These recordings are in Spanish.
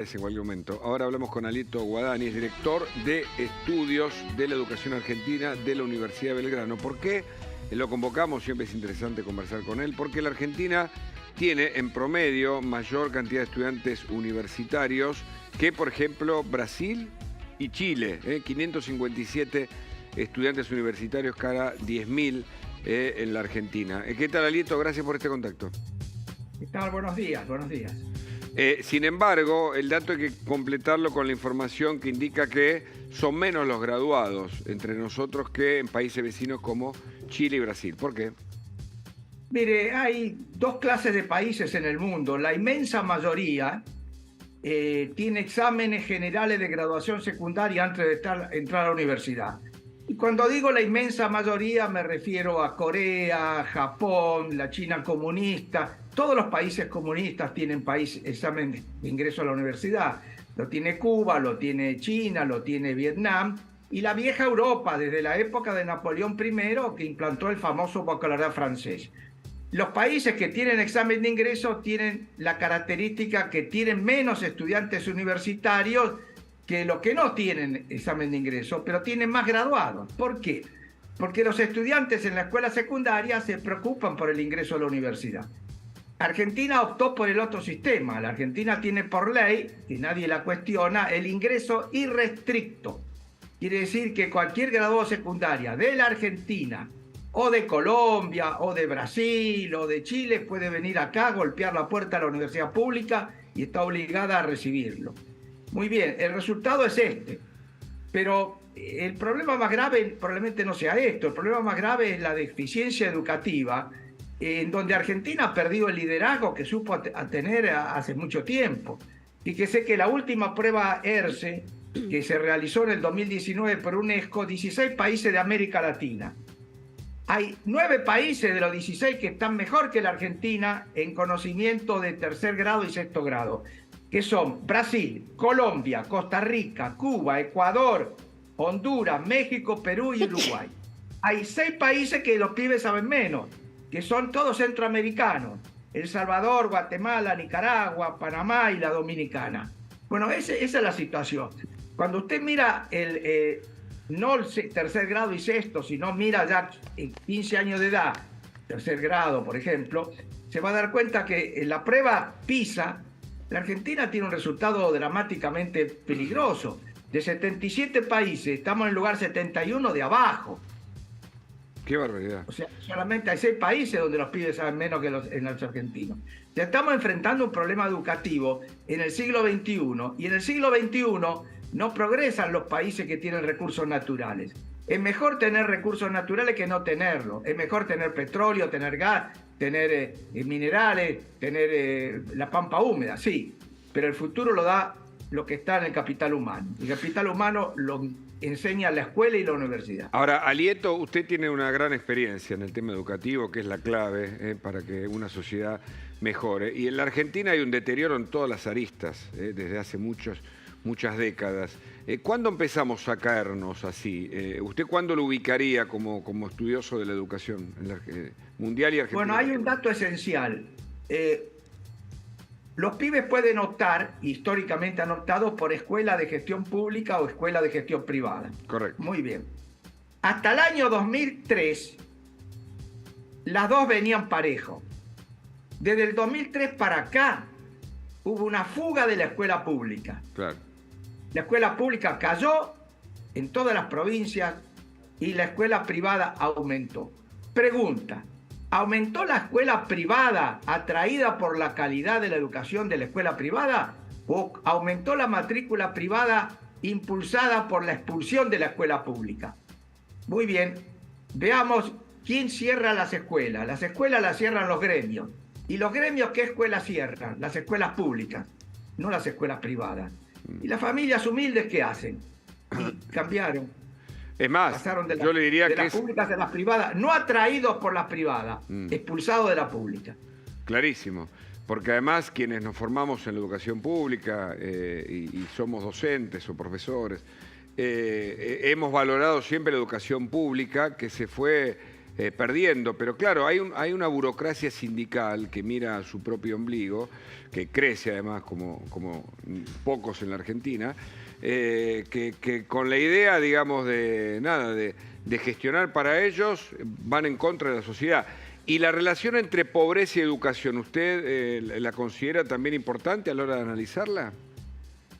En cualquier momento. Ahora hablamos con Alieto Guadani, es director de Estudios de la Educación Argentina de la Universidad de Belgrano. ¿Por qué lo convocamos? Siempre es interesante conversar con él, porque la Argentina tiene en promedio mayor cantidad de estudiantes universitarios que, por ejemplo, Brasil y Chile. 557 estudiantes universitarios cada 10.000 en la Argentina. ¿Qué tal, Alieto? Gracias por este contacto. ¿Qué tal? Buenos días, buenos días. Sin embargo, el dato hay que completarlo con la información que indica que son menos los graduados entre nosotros que en países vecinos como Chile y Brasil. ¿Por qué? Mire, hay dos clases de países en el mundo. La inmensa mayoría tiene exámenes generales de graduación secundaria antes de entrar a la universidad. Y cuando digo la inmensa mayoría me refiero a Corea, Japón, la China comunista. Todos los países comunistas tienen examen de ingreso a la universidad. Lo tiene Cuba, lo tiene China, lo tiene Vietnam. Y la vieja Europa, desde la época de Napoleón I, que implantó el famoso baccalaureat francés. Los países que tienen examen de ingreso tienen la característica que tienen menos estudiantes universitarios que los que no tienen examen de ingreso, pero tienen más graduados. ¿Por qué? Porque los estudiantes en la escuela secundaria se preocupan por el ingreso a la universidad. Argentina optó por el otro sistema. La Argentina tiene por ley, que nadie la cuestiona, el ingreso irrestricto. Quiere decir que cualquier graduado secundaria de la Argentina, o de Colombia, o de Brasil, o de Chile, puede venir acá, golpear la puerta de la universidad pública y está obligada a recibirlo. Muy bien, el resultado es este. Pero el problema más grave probablemente no sea esto. El problema más grave es la deficiencia educativa, en donde Argentina ha perdido el liderazgo que supo tener hace mucho tiempo. Fíjese que la última prueba ERCE, que se realizó en el 2019 por UNESCO, 16 países de América Latina. Hay 9 países de los 16 que están mejor que la Argentina en conocimiento de tercer grado y sexto grado, que son Brasil, Colombia, Costa Rica, Cuba, Ecuador, Honduras, México, Perú y Uruguay. Hay 6 países que los pibes saben menos, que son todos centroamericanos: El Salvador, Guatemala, Nicaragua, Panamá y la Dominicana. Bueno, esa es la situación. Cuando usted mira no el tercer grado y sexto, sino mira ya en 15 años de edad, tercer grado, por ejemplo, se va a dar cuenta que en la prueba PISA, la Argentina tiene un resultado dramáticamente peligroso. De 77 países, estamos en el lugar 71 de abajo. ¡Qué barbaridad! O sea, solamente hay 6 países donde los pibes saben menos que en los argentinos. Ya estamos enfrentando un problema educativo en el siglo XXI, y en el siglo XXI no progresan los países que tienen recursos naturales. Es mejor tener recursos naturales que no tenerlos. Es mejor tener petróleo, tener gas, tener minerales, tener la pampa húmeda, sí. Pero el futuro lo da lo que está en el capital humano. El capital humano lo enseña la escuela y la universidad. Ahora, Alieto, usted tiene una gran experiencia en el tema educativo, que es la clave para que una sociedad mejore. Y en la Argentina hay un deterioro en todas las aristas, desde hace muchas décadas. ¿Cuándo empezamos a caernos así? ¿Usted cuándo lo ubicaría como estudioso de la educación mundial y argentina? Bueno, hay un dato esencial. Los pibes pueden optar, históricamente han optado, por escuela de gestión pública o escuela de gestión privada. Correcto. Muy bien. Hasta el año 2003, las dos venían parejo. Desde el 2003 para acá, hubo una fuga de la escuela pública. Claro. La escuela pública cayó en todas las provincias y la escuela privada aumentó. Pregunta: ¿aumentó la escuela privada atraída por la calidad de la educación de la escuela privada? ¿O aumentó la matrícula privada impulsada por la expulsión de la escuela pública? Muy bien, veamos quién cierra las escuelas. Las escuelas las cierran los gremios. ¿Y los gremios qué escuelas cierran? Las escuelas públicas, no las escuelas privadas. ¿Y las familias humildes qué hacen? Y cambiaron. Es más, pasaron de yo le diría que las públicas a las privadas, no atraídos por las privadas, expulsados de la pública. Clarísimo, porque además quienes nos formamos en la educación pública y somos docentes o profesores, hemos valorado siempre la educación pública, que se fue perdiendo. Pero claro, hay una burocracia sindical que mira a su propio ombligo, que crece además como pocos en la Argentina, que con la idea, digamos, de gestionar para ellos, van en contra de la sociedad. Y la relación entre pobreza y educación, ¿usted la considera también importante a la hora de analizarla?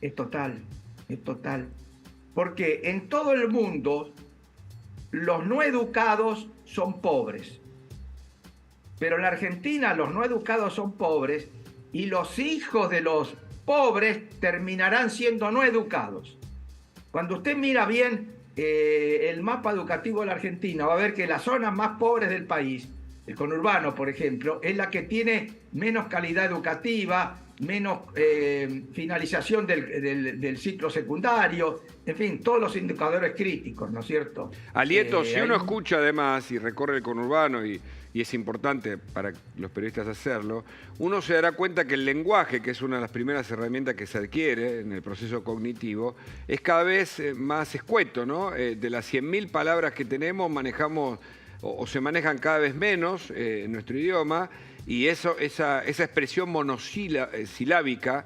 Es total, es total. Porque en todo el mundo los no educados son pobres. Pero en la Argentina los no educados son pobres y los hijos de los pobres terminarán siendo no educados. Cuando usted mira bien el mapa educativo de la Argentina, va a ver que las zonas más pobres del país, el conurbano, por ejemplo, es la que tiene menos calidad educativa, menos finalización del ciclo secundario, en fin, todos los indicadores críticos, ¿no es cierto? Alieto, si uno escucha además y recorre el conurbano, y es importante para los periodistas hacerlo, uno se dará cuenta que el lenguaje, que es una de las primeras herramientas que se adquiere en el proceso cognitivo, es cada vez más escueto, ¿no? De las 100.000 palabras que tenemos, manejamos o se manejan cada vez menos en nuestro idioma, y esa expresión monosilábica,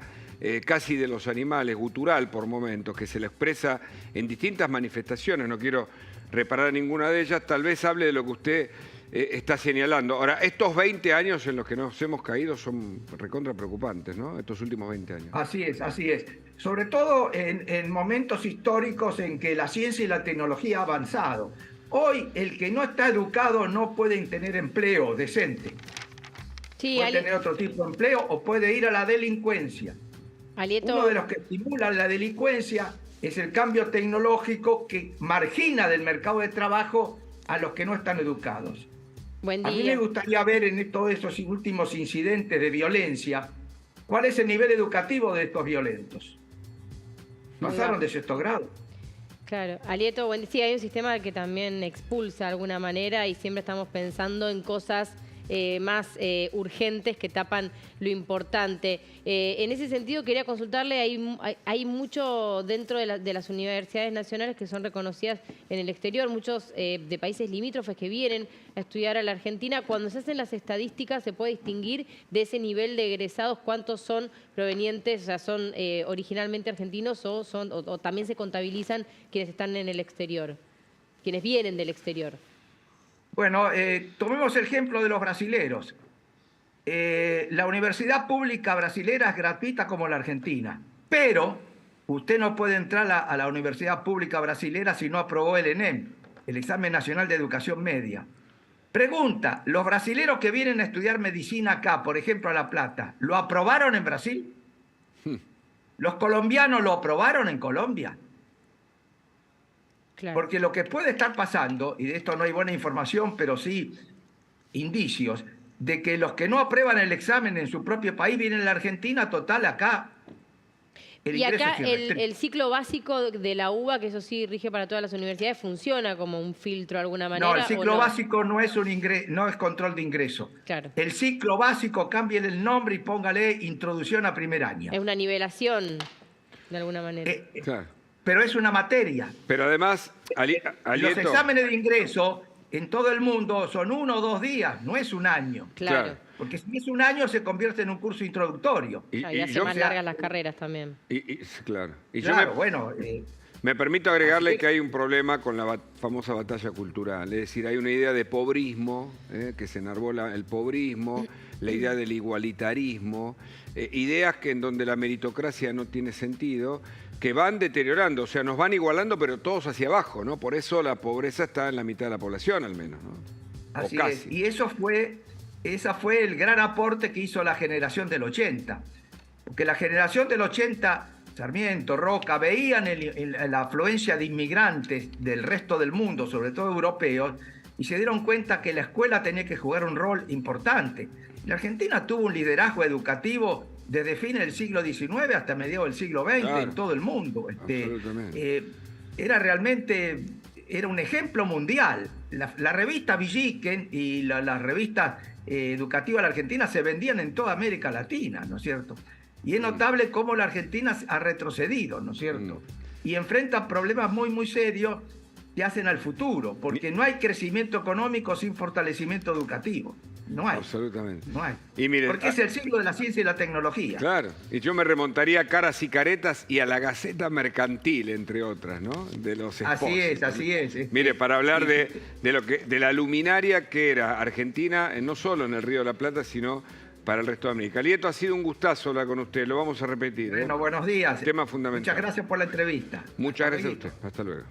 casi de los animales, gutural por momentos, que se le expresa en distintas manifestaciones, no quiero reparar ninguna de ellas, tal vez hable de lo que usted está señalando. Ahora, estos 20 años en los que nos hemos caído son recontra preocupantes, ¿no? Estos últimos 20 años. Así es, así es. Sobre todo en momentos históricos en que la ciencia y la tecnología ha avanzado. Hoy, el que no está educado no puede tener empleo decente. Sí, puede tener otro tipo de empleo o puede ir a la delincuencia. Uno de los que estimulan la delincuencia es el cambio tecnológico que margina del mercado de trabajo a los que no están educados. Buen día. A mí me gustaría ver en todos esos últimos incidentes de violencia, ¿cuál es el nivel educativo de estos violentos? Pasaron de sexto grado. Claro, Alieto, sí, hay un sistema que también expulsa de alguna manera y siempre estamos pensando en cosas más urgentes que tapan lo importante. En ese sentido quería consultarle, hay mucho dentro de las universidades nacionales que son reconocidas en el exterior, muchos de países limítrofes que vienen a estudiar a la Argentina. Cuando se hacen las estadísticas se puede distinguir de ese nivel de egresados cuántos son provenientes, o sea, son originalmente argentinos o también se contabilizan quienes están en el exterior, quienes vienen del exterior. Bueno, tomemos el ejemplo de los brasileros. La universidad pública brasilera es gratuita como la Argentina, pero usted no puede entrar a la universidad pública brasilera si no aprobó el ENEM, el Examen Nacional de Educación Media. Pregunta, ¿los brasileros que vienen a estudiar medicina acá, por ejemplo a La Plata, lo aprobaron en Brasil? ¿Los colombianos lo aprobaron en Colombia? Claro. Porque lo que puede estar pasando, y de esto no hay buena información, pero sí indicios, de que los que no aprueban el examen en su propio país vienen a la Argentina, total, acá. Y acá el ciclo básico de la UBA, que eso sí rige para todas las universidades, funciona como un filtro de alguna manera. No, el ciclo básico no es no es control de ingreso. Claro. El ciclo básico, cámbiale el nombre y póngale introducción a primer año. Es una nivelación, de alguna manera. Claro. Pero es una materia. Pero además, los exámenes de ingreso en todo el mundo son 1 o 2 días, no es un año. Claro. Porque si es un año se convierte en un curso introductorio. Y hace más largas las carreras también. Claro. Me permito agregarle que hay un problema con la famosa batalla cultural. Es decir, hay una idea de pobrismo, que se enarbola el pobrismo, la idea del igualitarismo, ideas que en donde la meritocracia no tiene sentido, que van deteriorando, o sea, nos van igualando, pero todos hacia abajo, ¿no? Por eso la pobreza está en la mitad de la población, al menos, ¿no? Así es. Y ese fue el gran aporte que hizo la generación del 80. Porque la generación del 80, Sarmiento, Roca, veían la afluencia de inmigrantes del resto del mundo, sobre todo europeos, y se dieron cuenta que la escuela tenía que jugar un rol importante. La Argentina tuvo un liderazgo educativo desde fines del siglo XIX hasta mediados del siglo XX, claro, en todo el mundo. Era un ejemplo mundial. La revista Villiquen y las revistas educativas de la Argentina se vendían en toda América Latina, ¿no es cierto? Y es notable cómo la Argentina ha retrocedido, ¿no es cierto? Y enfrenta problemas muy, muy serios te hacen al futuro, porque no hay crecimiento económico sin fortalecimiento educativo. No hay. Absolutamente. No hay. Y mire, porque es el siglo de la ciencia y la tecnología. Claro, y yo me remontaría a Caras y Caretas y a la Gaceta Mercantil, entre otras, ¿no? De los esposos. Así es. Mire, para hablar de la luminaria que era Argentina, no solo en el Río de la Plata, sino para el resto de América. Alieto, ha sido un gustazo hablar con usted, lo vamos a repetir. Bueno, buenos días. Tema fundamental. Muchas gracias por la entrevista. Muchas gracias a usted. Hasta luego.